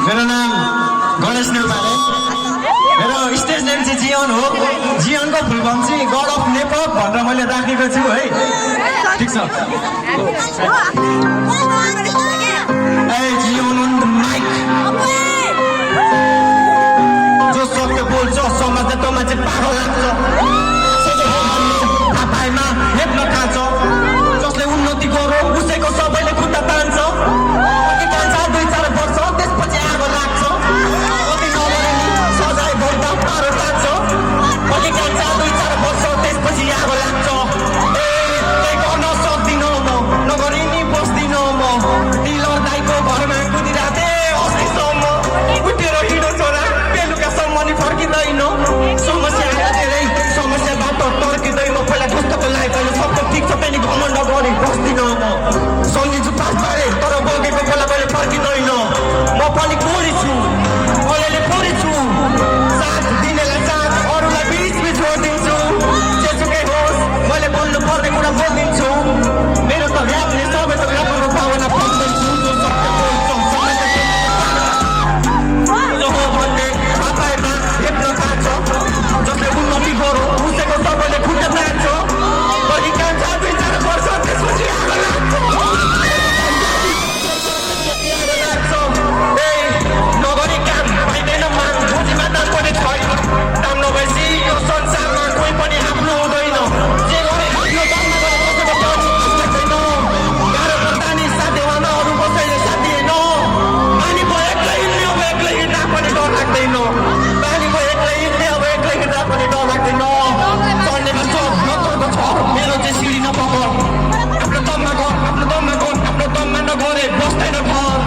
मेरो नाम गणेश नेपाल मेरो स्टेज नेम चाहिँ जियन हो। जियनको फुल फर्म चाहिँ गड अफ नेपप भनेर मैले राखेको छु है। ठिक छ। ए जियन अन द माइक। जो सक्यो बोल्छ समाज त मान्छे पागल लाग्छ। थापाइमा हेप्न थाल्छ। जसले उन्नति गरो उसैको सबैले खुट्टा तान्छ। कति कान्छ 2-4 वर्ष त्यसपछि आगो लाग्छ। कति नगरे नि सजाय भोग्दा पारो तान्छ। कति कान्छ 2-4 वर्ष त्यसपछि आगो लाग्छ। ए केही गर्न सक्दिनँ म नगरी नि बस्दिनँ म। डिलर दाइको घरमा कुदिराथे अस्तिसम्म। उठेर हिँडो छोरा बेलुकासम्म नि फर्किँदैन। समस्या धेरै समस्याबाट तर्किँदैन। पहिला कस्तोको लाइफ अहिले सबको ठिक छ पनि घमण्ड गरी बस्दिनँ म। सम्झिन्छु पास पारे तर बगेको बेला मैले फर्किँदैन। म पनि कोरी छु अलिअलि कोरी छु। साथ दिनेलाई साथ अरूलाई बिच छोडिदिन्छु। जेसुकै होस् मैले बोल्नु पर्ने कुरा बोलिदिन्छु। मेरो त ऱ्यापले सबै त ऱ्यापको भावना पक्दैछु। जो सत्य बोल्छ जो हो भन्ने आफैमा हेप्न थाल्छ। जसले उन्नति गरो उसैको सबैले खुट्टा तान्छ। कति कान्छ 2-4 वर्ष त्यसपछि आगो लाग्छ। नगरी काम पाइँदैन मान खोजीमा दाम पनि छैन। दाम नभएपछि यो संसारमा कोही पनि आफ्नो हुँदैन। जे गरे आफ्नो दाममा गरे कसैको पनि लाग्दैन। गाह्रो पर्दा नि साथ देवामा अरू कसैले साथ दिएन। पानीको एक्लै हिँड्ने अब एक्लै हिँड्दा पनि डर लाग्दैन। पानीको एक्लै हिँड्ने अब एक्लै हिँड्दा पनि डर लाग्दैन। चढ्नेको चोक नचढ्को छ मेरो चाहिँ सिँढी नपकड। आफ्नो दममा गर आफ्नो दममा गर आफ्नो दममा नगरे बस्दैन घर।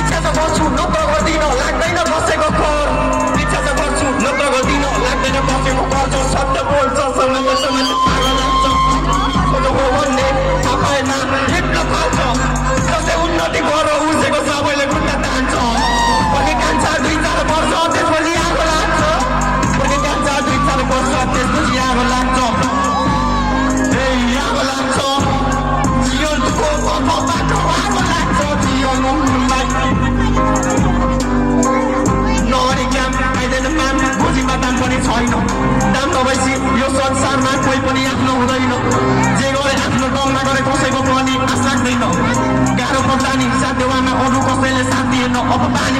इच्छा त गर्छु नत्र गर्दिन लाग्दैन कसैको कर। इच्छा त गर्छु नत्र गर्दिन लाग्दैन कसैको कर। जो सत्य बोल्छ समाजले पागल लाग्छ। जो हो भन्ने तपाईँमा हेप्न थाल्छ। जसले उन्नति गरो उसैको सबैले खुट्टा तान्छ। कति कान्छ 2-4 वर्ष त्यसपछि आगो लाग्छ। कति कान्छ 2-4 वर्ष त्यसपछि आगो लाग्छ। ए आगो लाग्छ। जीवनको बाटो आगो लाग्छ। जीवनलाई नगरी काम पाइँदैन मान खोजीमा दाम पनि छैन। दाम नभएपछि यो संसारमा कोही पनि आफ्नो हुँदैन। जे गरे आफ्नो दममा गरे कसैको पनि आश लाग्दैन। गाह्रो पर्दा नि साथ देवामा अरू कसैले साथ दिएन। अब पानी